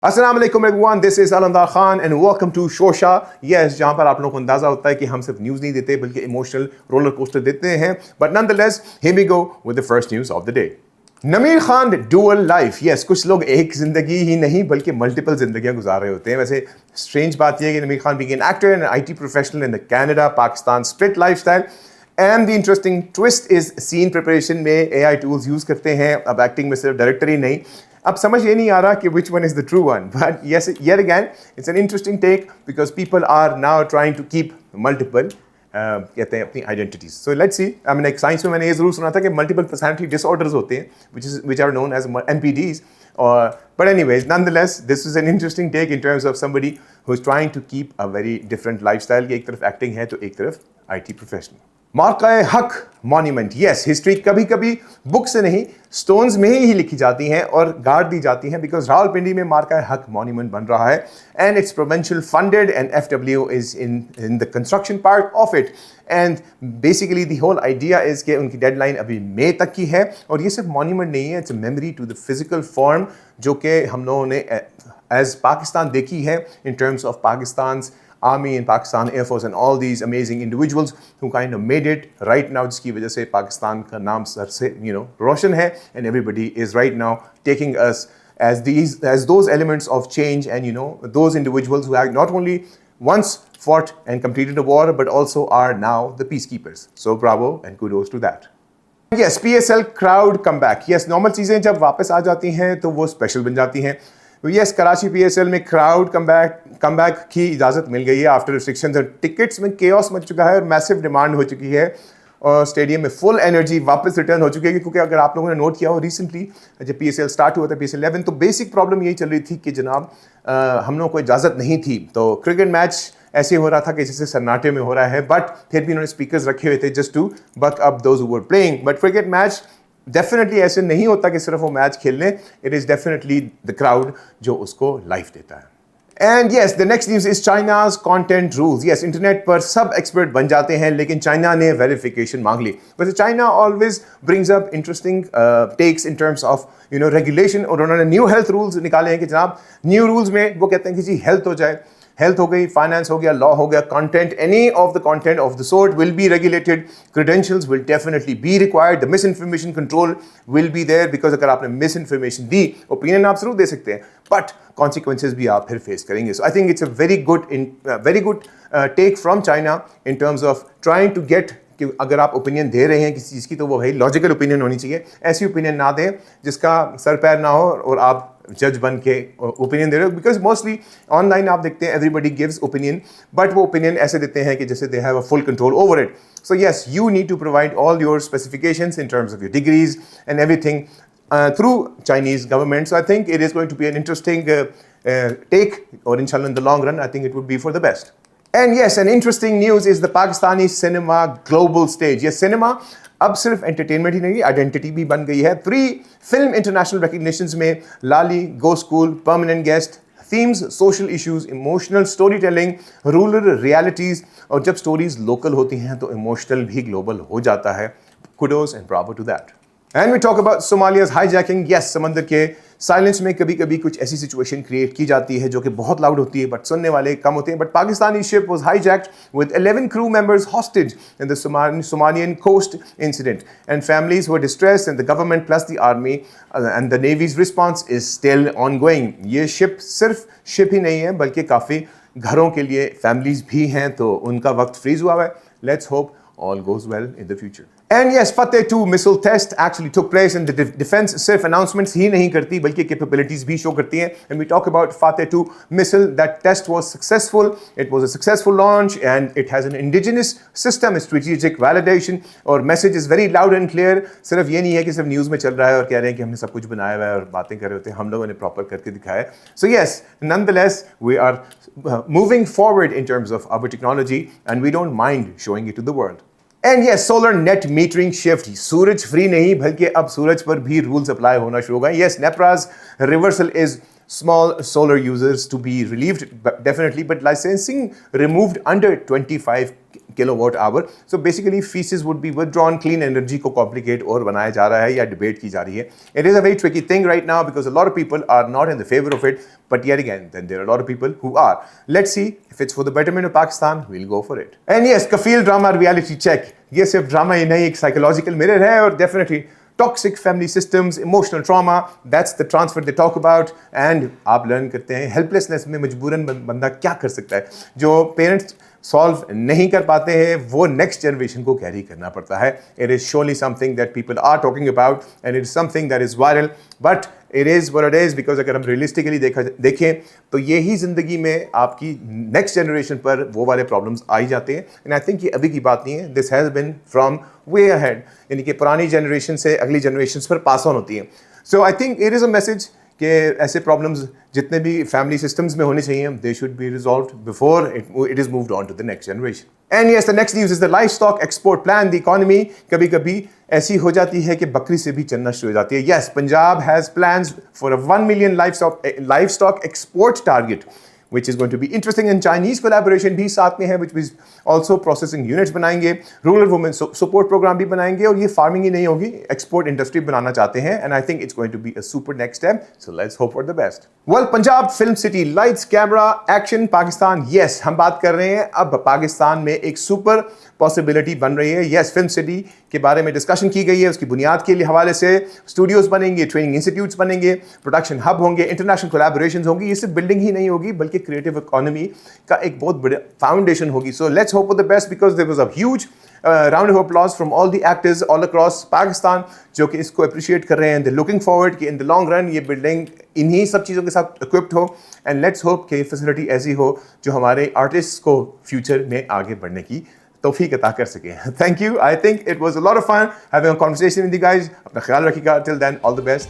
अस्सलाम वालेकुम everyone, this is Alandar Khan and welcome to शोशा। यस, जहां पर आप लोगों को अंदाजा होता है कि हम सिर्फ न्यूज़ नहीं देते बल्कि इमोशनल रोलर कोस्टर देते हैं। But nonetheless, here we go with the first news of the day. Namir Khan dual life. Yes, कुछ लोग एक जिंदगी ही नहीं बल्कि मल्टीपल जिंदगियां गुजार रहे होते हैं। वैसे स्ट्रेंज बात यह है कि नमीर Khan being an actor and IT professional in the Canada Pakistan split lifestyle and the interesting twist is seen preparation में AI टूल्स यूज करते हैं। अब एक्टिंग में सिर्फ डायरेक्टर ही नहीं, अब समझ ये नहीं आ रहा कि which one is the true one, but yes, yet again it's an interesting take because people are now trying to keep multiple कहते हैं अपनी identities. So let's see. I mean, एक साइंस में मैंने ये जरूर सुना था कि multiple personality disorders होते हैं which are known as MPDs. But anyways, nonetheless, this is an interesting take in terms of somebody who is trying to keep a very different lifestyle. कि एक तरफ acting है तो एक तरफ IT professional. मार्का-ए हक मॉन्यूमेंट। यस, हिस्ट्री कभी कभी बुक से नहीं स्टोन्स में ही लिखी जाती हैं और गाड़ दी जाती हैं बिकॉज रावलपिंडी में मार्का-ए हक मॉन्यूमेंट बन रहा है and it's provincial funded and FW is in the construction part of it and basically the whole idea is कि उनकी डेडलाइन अभी मई तक की है और ये सिर्फ मॉन्यूमेंट नहीं है, it's a memory to the physical form जो कि हम लोगों ने एज पाकिस्तान देखी है in terms of Pakistan's Army and Pakistan Air Force and all these amazing individuals who kind of made it right now, जिसकी वजह से पाकिस्तान का नाम सर से रोशन है and everybody is right now taking us as those elements of change and those individuals who have not only once fought and completed a war but also are now the peacekeepers. So bravo and kudos to that. Yes, PSL crowd comeback. Yes, normal चीज़ें जब वापस आ जाती हैं तो वो special बन जाती हैं। यस, कराची PSL में क्राउड कमबैक की इजाज़त मिल गई है आफ्टर रिस्ट्रिक्शंस और टिकट्स में केओस मच चुका है और मैसिव डिमांड हो चुकी है और स्टेडियम में फुल एनर्जी वापस रिटर्न हो चुकी है क्योंकि अगर आप लोगों ने नोट किया हो रिसेंटली जब PSL स्टार्ट हुआ था PSL 11 तो बेसिक प्रॉब्लम यही चल रही थी कि जनाब हम लोगों को इजाज़त नहीं थी। तो क्रिकेट मैच ऐसे हो रहा था कि जैसे सन्नाटे में हो रहा है बट फिर भी उन्होंने स्पीकर्स रखे हुए थे just to buck up those who were playing. But cricket match definitely ऐसे नहीं होता कि सिर्फ वो मैच खेलने, it is definitely the crowd जो उसको लाइफ देता है। And yes, the next news is China's content rules. Yes, internet पर सब एक्सपर्ट बन जाते हैं लेकिन चाइना ने वेरिफिकेशन मांग ली। वैसे China always brings up interesting takes in terms of regulation और उन्होंने न्यू हेल्थ रूल्स निकाले हैं कि जनाब न्यू रूल्स में वो कहते हैं कि जी हेल्थ हो जाए, हेल्थ हो गई, फाइनेंस हो गया, लॉ हो गया, content, any of the content of the sort will be regulated, credentials will definitely be required, the misinformation control will be there because अगर आपने मिस इन्फॉर्मेशन दी, ओपिनियन आप जरूर दे सकते हैं बट कॉन्सिक्वेंसेज भी आप फिर फेस करेंगे। So I think it's a very good take from China in terms of trying to get कि अगर आप ओपिनियन दे रहे हैं किसी चीज़ की तो वो भाई लॉजिकल ओपिनियन होनी चाहिए, ऐसी ओपिनियन ना दें जिसका सर पैर ना हो और आप जज बन के ओपिनियन दे रहे हो बिकॉज मोस्टली ऑनलाइन आप देखते हैं एवरीबडी गिव्स ओपिनियन बट वो ओपिनियन ऐसे देते हैं कि जैसे they have a full control over it. So yes, you need to provide all your specifications in terms of your degrees and everything through Chinese government. So I think it is going to be an interesting take or inshallah in the long run I think it would be for the best. And yes, an interesting news is the Pakistani cinema global stage. Yes, cinema अब सिर्फ entertainment ही नहीं identity भी बन गई है। 3 film international recognitions में Laali, go school, permanent guest, themes, social issues, emotional story telling, rural realities और जब स्टोरीज लोकल होती हैं तो इमोशनल भी ग्लोबल हो जाता है। Kudos and bravo to that. And we talk about Somalia's hijacking. Yes, समंदर के साइलेंस में कभी कभी कुछ ऐसी सिचुएशन क्रिएट की जाती है जो कि बहुत लाउड होती है बट सुनने वाले कम होते हैं। But Pakistani ship was hijacked with 11 crew members hostage in the Somalian coast incident and families were distressed and the government plus the army and the navy's response is still ongoing. ये ship सिर्फ ship ही नहीं है बल्कि काफ़ी घरों के लिए families भी हैं तो उनका वक्त फ्रीज हुआ है। Let's hope all goes well in the future. And yes, Fateh 2 missile test actually took place and the defense सिर्फ announcements ही नहीं करती बल्कि capabilities भी show करती हैं। And we talk about Fateh 2 missile, that test was successful. It was a successful launch and it has an indigenous system, strategic validation और message is very loud and clear. सिर्फ ये नहीं है कि सिर्फ न्यूज़ में चल रहा है और कह रहे हैं कि हमने सब कुछ बनाया हुआ है और बातें कर रहे होते हैं, हम लोगों ने प्रॉपर करके दिखाया है। So yes, nonetheless we are moving forward in terms of our technology and we don't mind showing it to the world. And yes, solar net metering shift, Suraj free नहीं बल्कि अब सूरज पर भी रूल्स अप्लाई होना शुरू हो गए। Yes, नेप्राज reversal is small solar users to be relieved, definitely, but licensing removed under 25 kilowatt hour. So basically feces would be withdrawn, clean energy को complicate और बनाया जा रहा है या debate की जा रही है. It is a very tricky thing right now because a lot of people are not in the favor of it, but yet again then there are a lot of people who are. Let's see if it's for the betterment of Pakistan, we'll go for it. And yes, Kafil drama reality check. ये सिर्फ drama ही नहीं, एक psychological mirror है और definitely toxic family systems, emotional trauma, that's the transfer they talk about. And आप learn करते हैं helplessness में मजबूरन बंदा क्या कर सकता है. जो parents सॉल्व नहीं कर पाते हैं वो नेक्स्ट जनरेशन को कैरी करना पड़ता है. It is surely something that people are talking about and it is something that is viral, but it is what it is because अगर हम रियलिस्टिकली देखें तो यही ज़िंदगी में आपकी नेक्स्ट जनरेशन पर वो वाले प्रॉब्लम्स आ ही जाते हैं. एंड आई थिंक ये अभी की बात नहीं है, this has been from way ahead, यानी कि पुरानी जनरेशन से अगली जनरेशन पर पास ऑन होती है. So I think it is a message कि ऐसे प्रॉब्लम्स जितने भी फैमिली सिस्टम्स में होने चाहिए, they should be resolved before it is moved on to the next generation. And yes, the next news is the livestock export plan. The economy कभी कभी ऐसी हो जाती है कि बकरी से भी चलना शुरू हो जाती है. Yes, Punjab has plans for a 1 million livestock export target, which is going to be interesting. And Chinese collaboration भी साथ में है, which is also processing units बनाएंगे, rural women support program भी बनाएंगे, और ये farming ही नहीं होगी, export industry बनाना चाहते हैं. And I think it's going to be a super next step. So let's hope for the best. Well, Punjab Film City, lights, camera, action, Pakistan. Yes, हम बात कर रहे हैं अब पाकिस्तान में एक super possibility बन रही है. Yes, Film City के बारे में डिस्कशन की गई है, उसकी बुनियाद के लिए हवाले से स्टूडियोज बनेंगे, ट्रेनिंग इंस्टीट्यूट्स बनेंगे, प्रोडक्शन हब होंगे, इंटरनेशनल कोलैबोरेशंस होंगी. ये सिर्फ बिल्डिंग ही नहीं होगी बल्कि क्रिएटिव इकोनॉमी का एक बहुत बड़ा फाउंडेशन होगी. So let's hope for the best because there was a huge round of applause from all the actors all across Pakistan जो कि इसको अप्रिशिएट कर रहे हैं. दे लुकिंग फॉरवर्ड कि इन द लॉन्ग रन ये बिल्डिंग इन्हीं सब चीज़ों के साथ इक्विप्ड हो, एंड लेट्स होप कि फैसिलिटी ऐसी हो जो हमारे आर्टिस्ट्स को फ्यूचर में आगे बढ़ने की तौफीक अता कर सके. Thank you. I think it was a lot of fun having a conversation with you guys. अपना ख्याल रखिएगा. Till then, all the best.